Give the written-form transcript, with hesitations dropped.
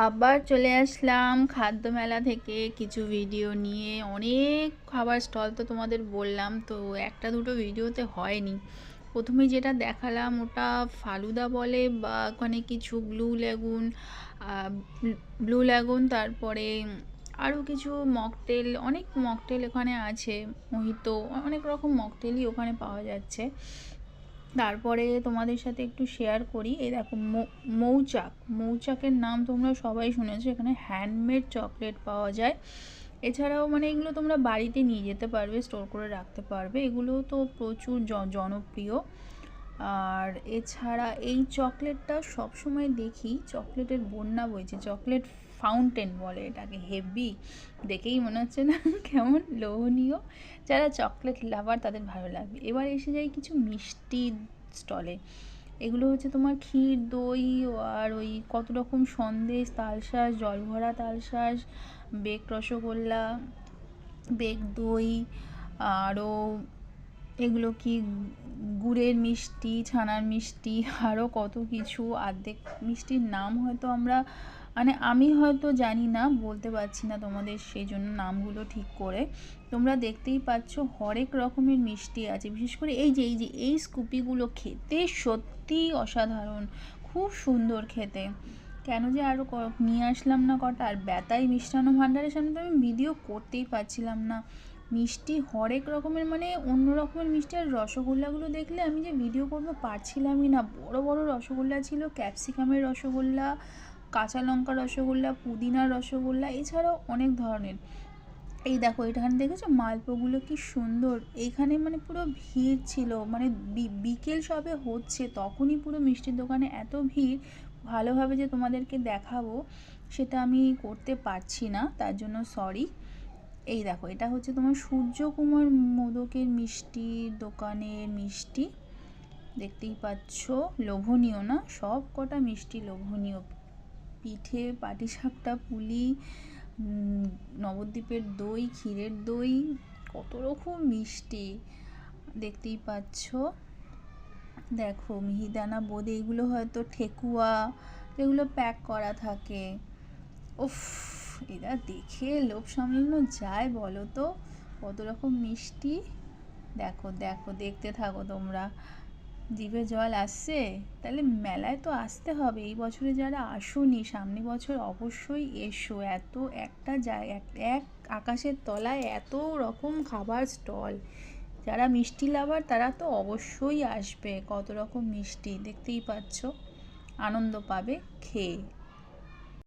আবার চলে আসলাম খাদ্য মেলা থেকে কিছু ভিডিও নিয়ে। অনেক খাবার স্টল তো তোমাদের বললাম, তো একটা দুটো ভিডিওতে হয়নি। প্রথমে যেটা দেখালাম ওটা ফালুদা বলে, বা ওখানে কিছু ব্লু ল্যাগুন, তারপরে আরও কিছু মকটেল, অনেক মকটেল এখানে আছে, মোহিতো, অনেক রকম মকটেলই ওখানে পাওয়া যাচ্ছে। তারপরে তোমাদের সাথে একটু শেয়ার করি, এই দেখো মৌচাকের নাম তোমরা সবাই শুনেছো। এখানে হ্যান্ডমেড চকলেট পাওয়া যায়। এছাড়াও এগুলো তোমরা বাড়িতে নিয়ে যেতে পারবে, স্টোর করে রাখতে পারবে, এগুলো তো প্রচুর জনপ্রিয়। আর এছাড়া এই চকলেটটা সবসময় দেখি চকলেটের বন্যা বইছে, চকলেট ফাউন্টেন বলে এটাকে। হেভি দেখেই মনে হচ্ছে না কেমন লোভনীয়। যারা চকলেট লাভার তাদের ভালো লাগবে। এবার এসে যাই কিছু মিষ্টি স্টলে। এগুলো হচ্ছে তোমার ক্ষীর, দই, আর ওই কত রকম সন্দেশ, তালশাঁস, জলভরা তালশাঁস, বেক রসগোল্লা, বেক দই, আরও এগুলো কি গুড়ের মিষ্টি, ছানার মিষ্টি, আরও কত কিছু। অর্ধেক মিষ্টির নাম হয়তো আমি হয়তো জানি না, বলতে পারছি না তোমাদের, সেই জন্য নামগুলো ঠিক করে। তোমরা দেখতেই পাচ্ছ হরেক রকমের মিষ্টি আছে। বিশেষ করে এই স্কুপিগুলো খেতে সত্যিই অসাধারণ, খুব সুন্দর খেতে। কেন যে আরও নিয়ে আসলাম না কটা। আর বেতাই মিষ্টান্ন ভাণ্ডারের সামনে তো আমি ভিডিও করতেই পারছিলাম না। মিষ্টি হরেক রকমের, অন্য রকমের মিষ্টি। আর রসগোল্লাগুলো দেখলে আমি যে ভিডিও করবো পারছিলামই না। বড় বড় রসগোল্লা ছিল, ক্যাপসিকামের রসগোল্লা, কাঁচা লঙ্কা রসগোল্লা, পুদিনার রসগোল্লা, এছাড়াও অনেক ধরনের। এই দেখো এখানে দেখেছো মালপোগুলো কি সুন্দর। এইখানে পুরো ভিড় ছিল, বিকেল সবে হচ্ছে তখনই পুরো মিষ্টির দোকানে এত ভিড়। ভালোভাবে যে তোমাদেরকে দেখাবো সেটা আমি করতে পারছি না, তার জন্য সরি। এই দেখো এটা হচ্ছে তোমার সূর্যকুমার মোদকের মিষ্টির দোকানের মিষ্টি। দেখতেই পাচ্ছ, লোভনীয় না? সব কটা মিষ্টি লোভনীয়। পিঠে, পাটিসাপটা, পুলি, নবদ্বীপের দই, ক্ষীরের দই, কত রকম মিষ্টি দেখতেই পাচ্ছ। দেখো মিহিদানা, বোঁদে, এগুলো হয়তো ঠেকুয়া, এগুলো প্যাক করা থাকে। উফ, এরা দেখে লোভ সামলানো যায় বলো তো? কত রকম মিষ্টি। দেখো দেখো, দেখতে থাকো তোমরা, জিভে জল আসছে। তাহলে মেলায় তো আসতে হবে। এই বছরে যারা আসোনি, সামনে বছর অবশ্যই এসো। এত একটা এক আকাশের তলায় এত রকম খাবার স্টল। যারা মিষ্টি লাভার তারা তো অবশ্যই আসবে। কত রকম মিষ্টি দেখতেই পাচ্ছ, আনন্দ পাবে খেয়ে।